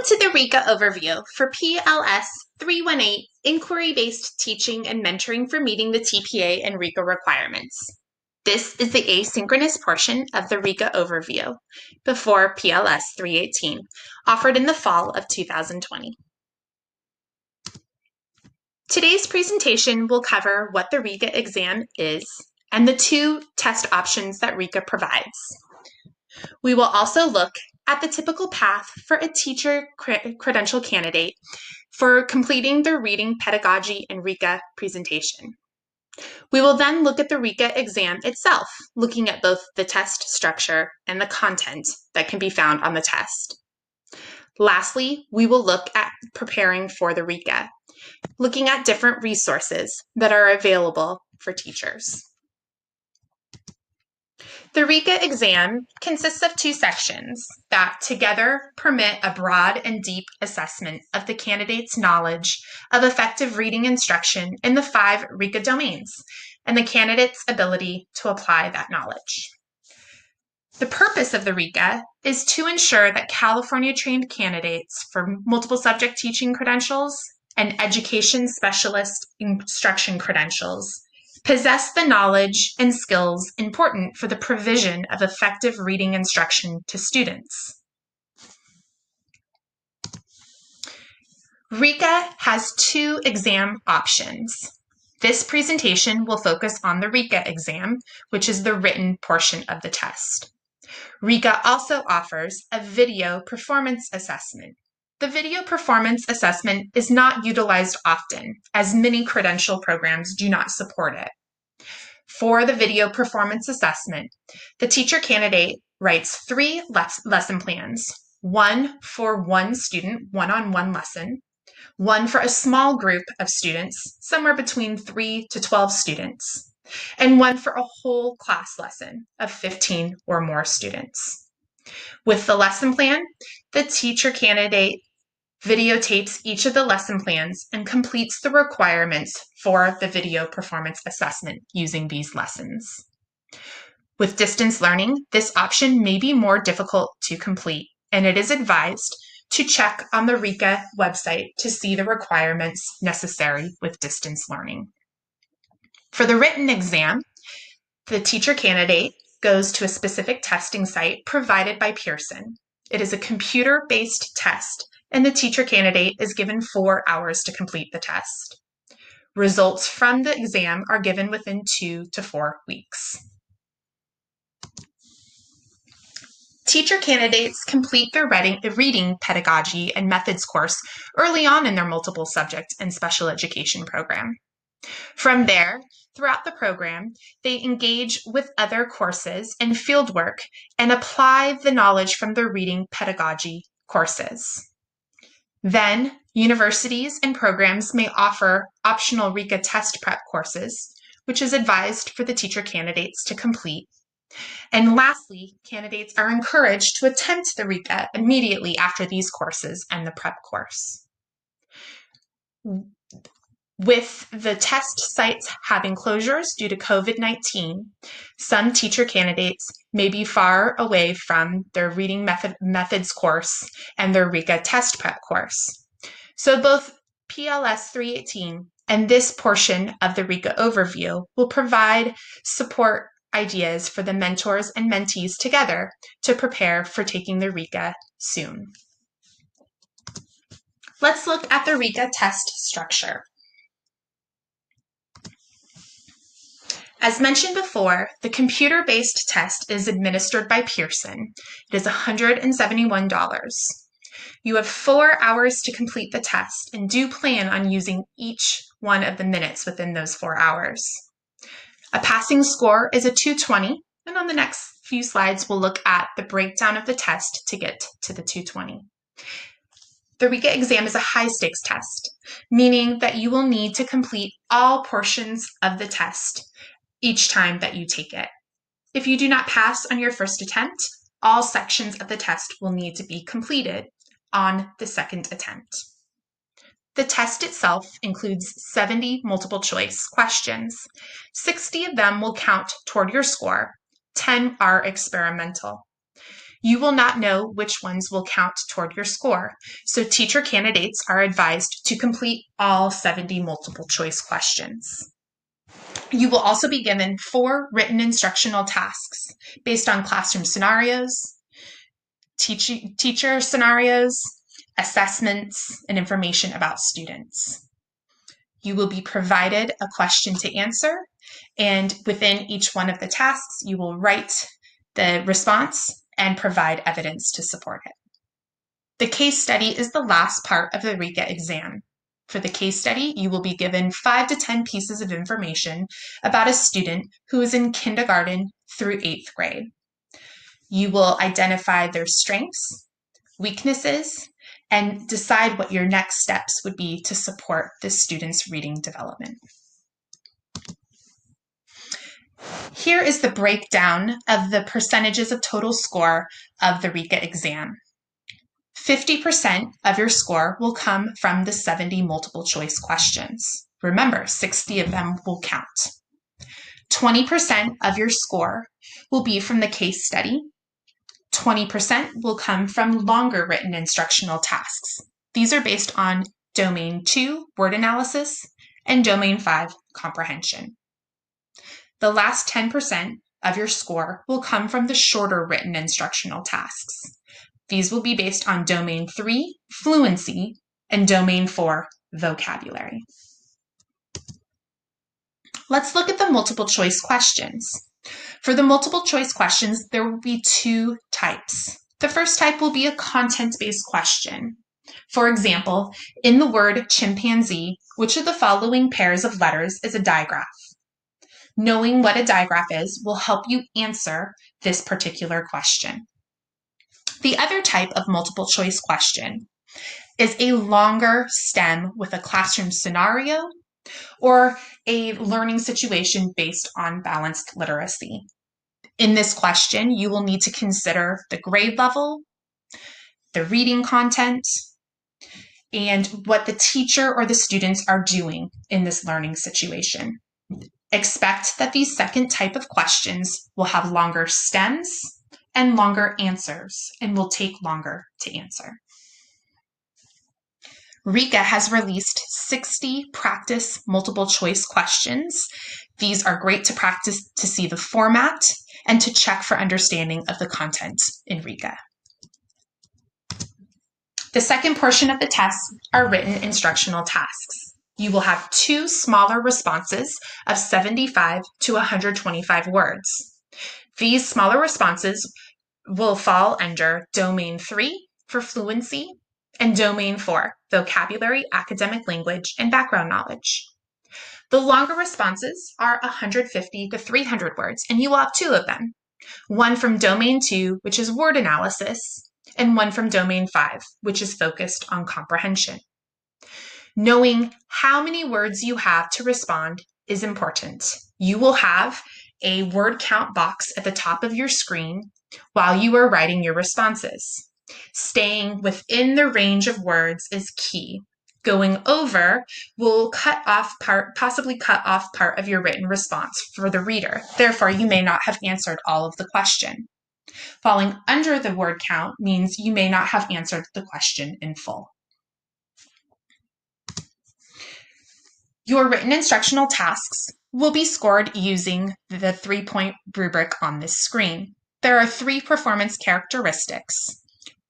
to the RICA Overview for PLS 318, Inquiry-Based Teaching and Mentoring for Meeting the TPA and RICA Requirements. This is the asynchronous portion of the RICA Overview before PLS 318, offered in the fall of 2020. Today's presentation will cover what the RICA exam is and the two test options that RICA provides. We will also look at the typical path for a teacher credential candidate for completing their reading, pedagogy, and RICA presentation. We will then look at the RICA exam itself, looking at both the test structure and the content that can be found on the test. Lastly, we will look at preparing for the RICA, looking at different resources that are available for teachers. The RICA exam consists of two sections that together permit a broad and deep assessment of the candidate's knowledge of effective reading instruction in the 5 RICA domains and the candidate's ability to apply that knowledge. The purpose of the RICA is to ensure that California-trained candidates for multiple subject teaching credentials and education specialist instruction credentials possess the knowledge and skills important for the provision of effective reading instruction to students. RICA has 2 exam options. This presentation will focus on the RICA exam, which is the written portion of the test. RICA also offers a video performance assessment. The video performance assessment is not utilized often, as many credential programs do not support it. For the video performance assessment, the teacher candidate writes 3 lesson plans, one for one student, one-on-one lesson, one for a small group of students, somewhere between 3 to 12 students, and one for a whole class lesson of 15 or more students. With the lesson plan, the teacher candidate videotapes each of the lesson plans and completes the requirements for the video performance assessment using these lessons. With distance learning, this option may be more difficult to complete, and it is advised to check on the RICA website to see the requirements necessary with distance learning. For the written exam, the teacher candidate goes to a specific testing site provided by Pearson. It is a computer-based test, and the teacher candidate is given 4 hours to complete the test. Results from the exam are given within 2 to 4 weeks. Teacher candidates complete their reading, pedagogy, and methods course early on in their multiple subject and special education program. From there, throughout the program, they engage with other courses and fieldwork and apply the knowledge from their reading pedagogy courses. Then, universities and programs may offer optional RICA test prep courses, which is advised for the teacher candidates to complete. And lastly, candidates are encouraged to attempt the RICA immediately after these courses and the prep course. With the test sites having closures due to COVID-19, some teacher candidates may be far away from their reading methods course and their RICA test prep course. So both PLS 318 and this portion of the RICA overview will provide support ideas for the mentors and mentees together to prepare for taking the RICA soon. Let's look at the RICA test structure. As mentioned before, the computer-based test is administered by Pearson. It is $171. You have 4 hours to complete the test and do plan on using each one of the minutes within those 4 hours. A passing score is a 220, and on the next few slides, we'll look at the breakdown of the test to get to the 220. The RICA exam is a high-stakes test, meaning that you will need to complete all portions of the test each time that you take it. If you do not pass on your first attempt, all sections of the test will need to be completed on the second attempt. The test itself includes 70 multiple choice questions. 60 of them will count toward your score. 10 are experimental. You will not know which ones will count toward your score, so teacher candidates are advised to complete all 70 multiple choice questions. You will also be given 4 written instructional tasks based on classroom scenarios, teacher scenarios, assessments, and information about students. You will be provided a question to answer, and within each one of the tasks, you will write the response and provide evidence to support it. The case study is the last part of the RICA exam. For the case study, you will be given 5 to 10 pieces of information about a student who is in kindergarten through 8th grade. You will identify their strengths, weaknesses, and decide what your next steps would be to support the student's reading development. Here is the breakdown of the percentages of total score of the RICA exam. 50% of your score will come from the 70 multiple choice questions. Remember, 60 of them will count. 20% of your score will be from the case study. 20% will come from longer written instructional tasks. These are based on Domain 2, word analysis, and Domain 5, comprehension. The last 10% of your score will come from the shorter written instructional tasks. These will be based on Domain 3, fluency, and Domain 4, vocabulary. Let's look at the multiple choice questions. For the multiple choice questions, there will be 2 types. The first type will be a content-based question. For example, in the word chimpanzee, which of the following pairs of letters is a digraph? Knowing what a digraph is will help you answer this particular question. The other type of multiple choice question is a longer stem with a classroom scenario or a learning situation based on balanced literacy. In this question, you will need to consider the grade level, the reading content, and what the teacher or the students are doing in this learning situation. Expect that these second type of questions will have longer stems and longer answers and will take longer to answer. RICA has released 60 practice multiple choice questions. These are great to practice to see the format and to check for understanding of the content in RICA. The second portion of the test are written instructional tasks. You will have 2 smaller responses of 75 to 125 words. These smaller responses will fall under Domain 3 for fluency and Domain 4, vocabulary, academic language, and background knowledge. The longer responses are 150 to 300 words, and you will have 2 of them. One from Domain 2, which is word analysis, and one from Domain 5, which is focused on comprehension. Knowing how many words you have to respond is important. You will have a word count box at the top of your screen while you are writing your responses. Staying within the range of words is key. Going over will possibly cut off part of your written response for the reader. Therefore, you may not have answered all of the question. Falling under the word count means you may not have answered the question in full. Your written instructional tasks will be scored using the 3-point rubric on this screen. There are 3 performance characteristics.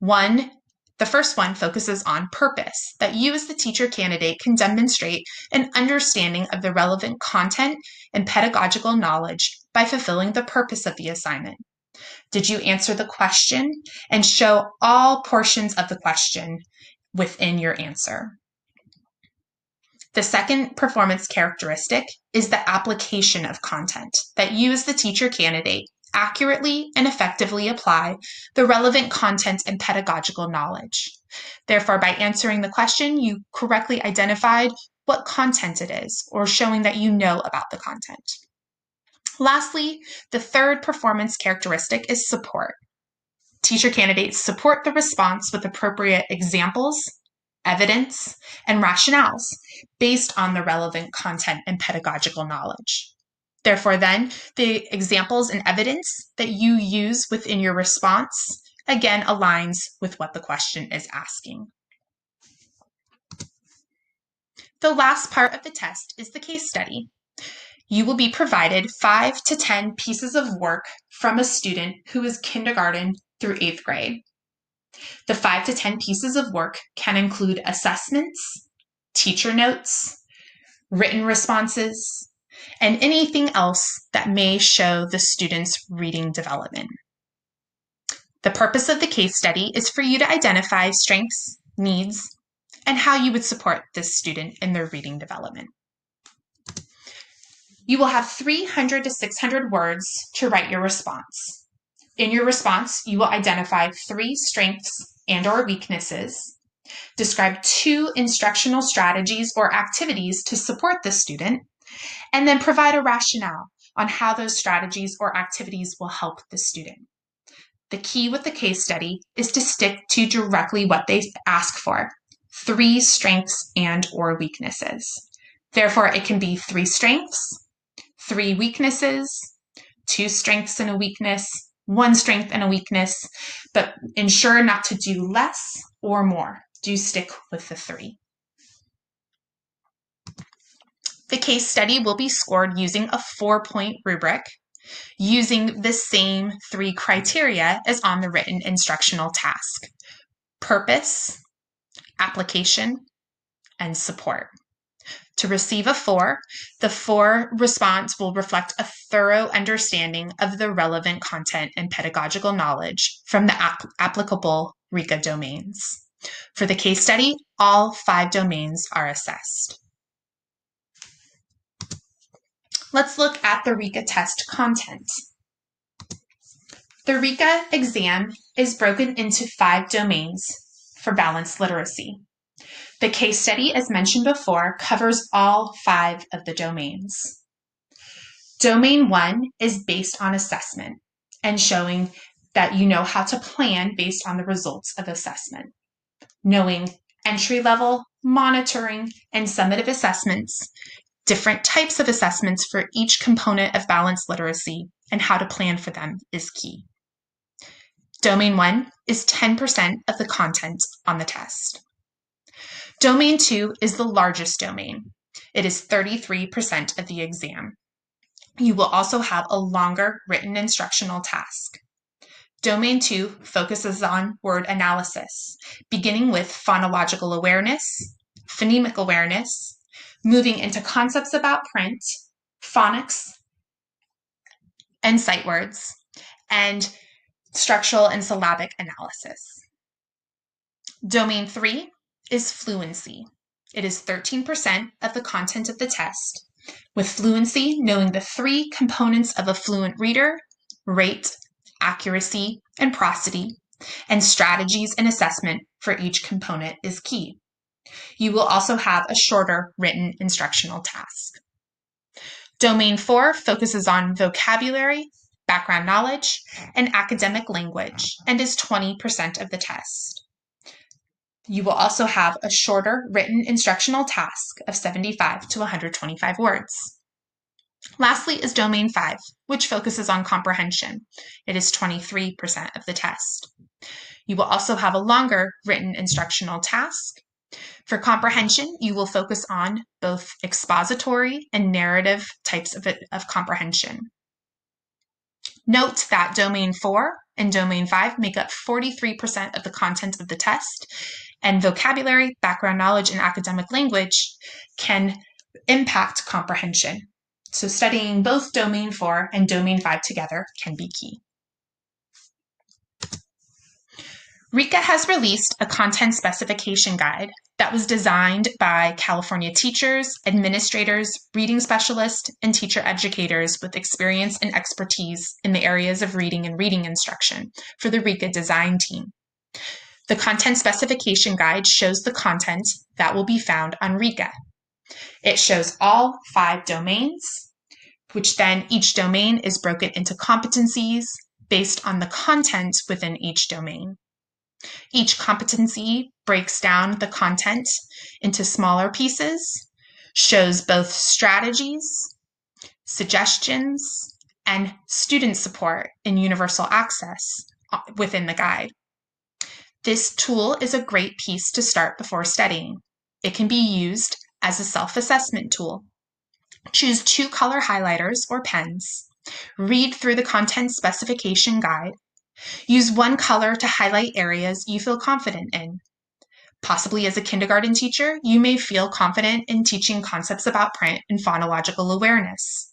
The first one focuses on purpose, that you as the teacher candidate can demonstrate an understanding of the relevant content and pedagogical knowledge by fulfilling the purpose of the assignment. Did you answer the question and show all portions of the question within your answer? The second performance characteristic is the application of content, that you as the teacher candidate accurately and effectively apply the relevant content and pedagogical knowledge. Therefore, by answering the question, you correctly identified what content it is, or showing that you know about the content. Lastly, the third performance characteristic is support. Teacher candidates support the response with appropriate examples, evidence, and rationales based on the relevant content and pedagogical knowledge. Therefore, then, the examples and evidence that you use within your response again aligns with what the question is asking. The last part of the test is the case study. You will be provided 5 to 10 pieces of work from a student who is kindergarten through 8th grade. The 5 to 10 pieces of work can include assessments, teacher notes, written responses, and anything else that may show the student's reading development. The purpose of the case study is for you to identify strengths, needs, and how you would support this student in their reading development. You will have 300 to 600 words to write your response. In your response, you will identify 3 strengths and/or weaknesses, describe 2 instructional strategies or activities to support the student, and then provide a rationale on how those strategies or activities will help the student. The key with the case study is to stick to directly what they ask for, 3 strengths and/or weaknesses. Therefore, it can be 3 strengths, 3 weaknesses, 2 strengths and a weakness, 1 strength and a weakness, but ensure not to do less or more. Do stick with the 3. The case study will be scored using a 4-point rubric, using the same 3 criteria as on the written instructional task: purpose, application, and support. To receive a 4, the 4 response will reflect a thorough understanding of the relevant content and pedagogical knowledge from the applicable RICA domains. For the case study, all 5 domains are assessed. Let's look at the RICA test content. The RICA exam is broken into 5 domains for balanced literacy. The case study, as mentioned before, covers all 5 of the domains. Domain 1 is based on assessment and showing that you know how to plan based on the results of assessment. Knowing entry level, monitoring, and summative assessments, different types of assessments for each component of balanced literacy, and how to plan for them is key. Domain 1 is 10% of the content on the test. Domain 2 is the largest domain. It is 33% of the exam. You will also have a longer written instructional task. Domain 2 focuses on word analysis, beginning with phonological awareness, phonemic awareness, moving into concepts about print, phonics, and sight words, and structural and syllabic analysis. Domain 3 is fluency. It is 13% of the content of the test, with fluency knowing the 3 components of a fluent reader: rate, accuracy, and prosody, and strategies and assessment for each component is key. You will also have a shorter written instructional task. Domain 4 focuses on vocabulary, background knowledge, and academic language, and is 20% of the test. You will also have a shorter written instructional task of 75 to 125 words. Lastly is Domain 5, which focuses on comprehension. It is 23% of the test. You will also have a longer written instructional task. For comprehension, you will focus on both expository and narrative types of comprehension. Note that Domain 4 and Domain 5 make up 43% of the content of the test, and vocabulary, background knowledge, and academic language can impact comprehension. So studying both Domain 4 and Domain 5 together can be key. RICA has released a content specification guide that was designed by California teachers, administrators, reading specialists, and teacher educators with experience and expertise in the areas of reading and reading instruction for the RICA design team. The content specification guide shows the content that will be found on RICA. It shows all 5 domains, which then each domain is broken into competencies based on the content within each domain. Each competency breaks down the content into smaller pieces, shows both strategies, suggestions, and student support in universal access within the guide. This tool is a great piece to start before studying. It can be used as a self-assessment tool. Choose 2 color highlighters or pens. Read through the content specification guide. Use one color to highlight areas you feel confident in. Possibly as a kindergarten teacher, you may feel confident in teaching concepts about print and phonological awareness.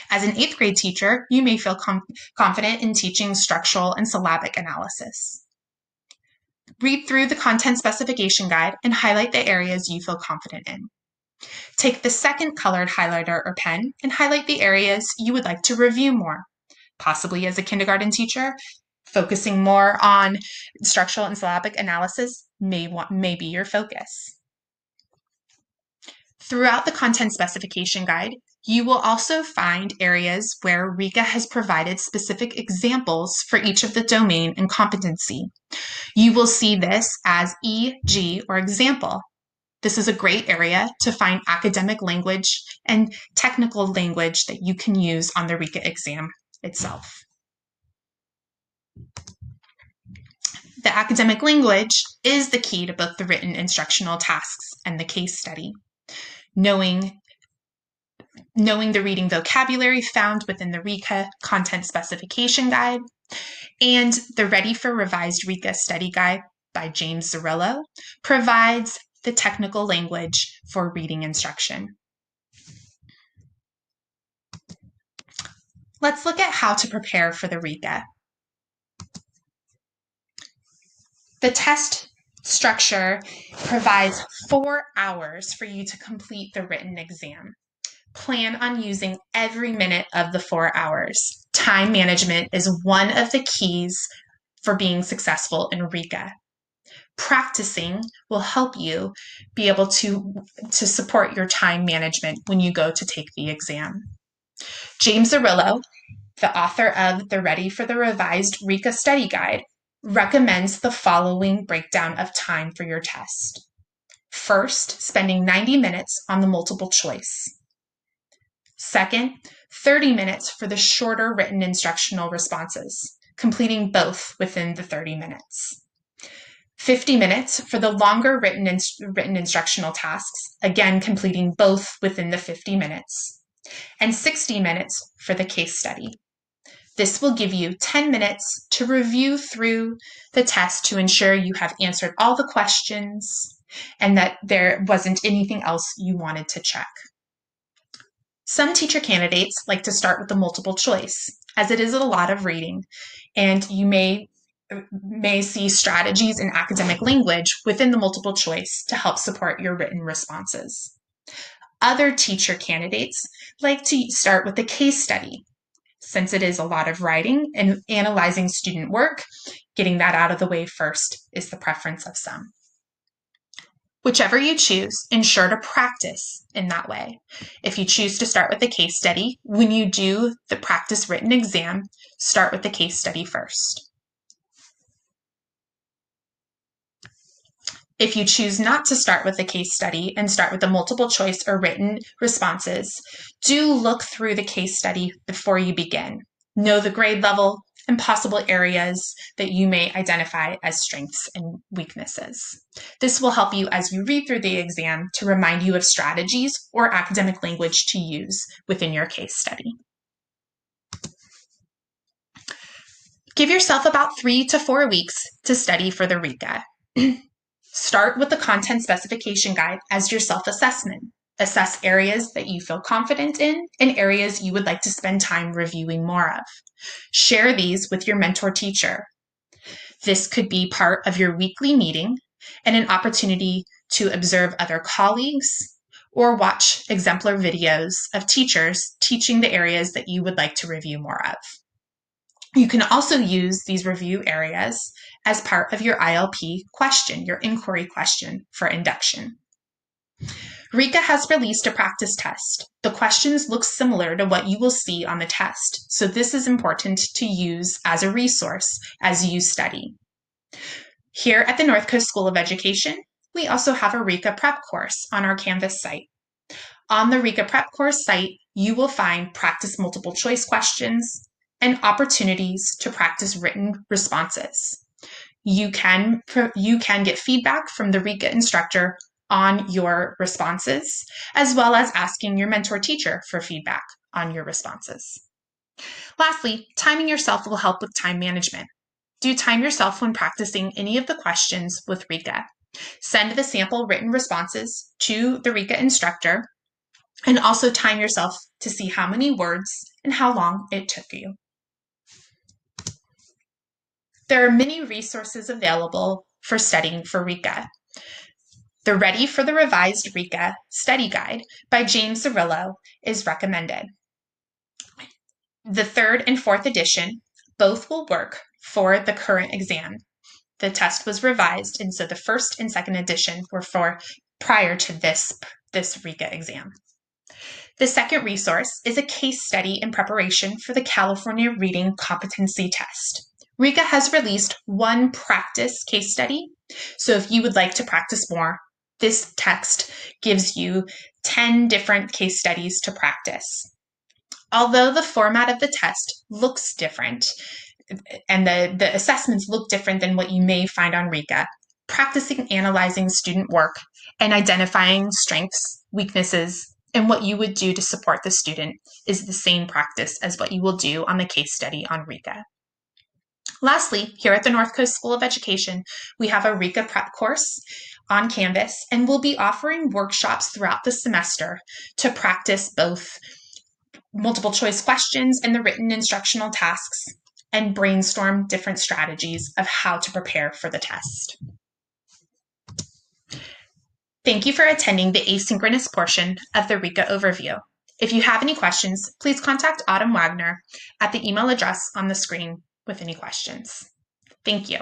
As an 8th grade teacher, you may feel confident in teaching structural and syllabic analysis. Read through the content specification guide and highlight the areas you feel confident in. Take the second colored highlighter or pen and highlight the areas you would like to review more. Possibly as a kindergarten teacher, focusing more on structural and syllabic analysis may be your focus. Throughout the content specification guide, you will also find areas where RICA has provided specific examples for each of the domain and competency. You will see this as EG or example. This is a great area to find academic language and technical language that you can use on the RICA exam itself. The academic language is the key to both the written instructional tasks and the case study. Knowing the reading vocabulary found within the RICA content specification guide and the Ready for Revised RICA study guide by James Zerillo provides the technical language for reading instruction. Let's look at how to prepare for the RICA. The test structure provides 4 hours for you to complete the written exam. Plan on using every minute of the 4 hours. Time management is one of the keys for being successful in RICA. Practicing will help you be able to support your time management when you go to take the exam. James Zerillo, the author of the Ready for the Revised RICA Study Guide, recommends the following breakdown of time for your test. First, spending 90 minutes on the multiple choice. Second, 30 minutes for the shorter written instructional responses, completing both within the 30 minutes. 50 minutes for the longer written instructional tasks, again completing both within the 50 minutes. And 60 minutes for the case study. This will give you 10 minutes to review through the test to ensure you have answered all the questions and that there wasn't anything else you wanted to check. Some teacher candidates like to start with the multiple choice, as it is a lot of reading, and you may see strategies in academic language within the multiple choice to help support your written responses. Other teacher candidates like to start with the case study. Since it is a lot of writing and analyzing student work, getting that out of the way first is the preference of some. Whichever you choose, ensure to practice in that way. If you choose to start with the case study, when you do the practice written exam, start with the case study first. If you choose not to start with the case study and start with the multiple choice or written responses, do look through the case study before you begin. Know the grade level and possible areas that you may identify as strengths and weaknesses. This will help you as you read through the exam to remind you of strategies or academic language to use within your case study. Give yourself about 3 to 4 weeks to study for the RICA. Start with the content specification guide as your self-assessment. Assess areas that you feel confident in and areas you would like to spend time reviewing more of. Share these with your mentor teacher. This could be part of your weekly meeting and an opportunity to observe other colleagues or watch exemplar videos of teachers teaching the areas that you would like to review more of. You can also use these review areas as part of your ILP question, your inquiry question for induction. RICA has released a practice test. The questions look similar to what you will see on the test, so this is important to use as a resource as you study. Here at the North Coast School of Education, we also have a RICA prep course on our Canvas site. On the RICA prep course site, you will find practice multiple choice questions, and opportunities to practice written responses. You can get feedback from the RICA instructor on your responses, as well as asking your mentor teacher for feedback on your responses. Lastly, timing yourself will help with time management. Do time yourself when practicing any of the questions with RICA. Send the sample written responses to the RICA instructor, and also time yourself to see how many words and how long it took you. There are many resources available for studying for RICA. The Ready for the Revised RICA Study Guide by James Zarillo is recommended. The 3rd and 4th edition, both will work for the current exam. The test was revised, and so the 1st and 2nd edition were for prior to this RICA exam. The second resource is a case study in preparation for the California Reading Competency Test. RICA has released one practice case study, so if you would like to practice more, this text gives you 10 different case studies to practice. Although the format of the test looks different, and the assessments look different than what you may find on RICA, practicing analyzing student work and identifying strengths, weaknesses, and what you would do to support the student is the same practice as what you will do on the case study on RICA. Lastly, here at the North Coast School of Education, we have a RICA prep course on Canvas, and we'll be offering workshops throughout the semester to practice both multiple choice questions and the written instructional tasks and brainstorm different strategies of how to prepare for the test. Thank you for attending the asynchronous portion of the RICA overview. If you have any questions, please contact Autumn Wagner at the email address on the screen with any questions. Thank you.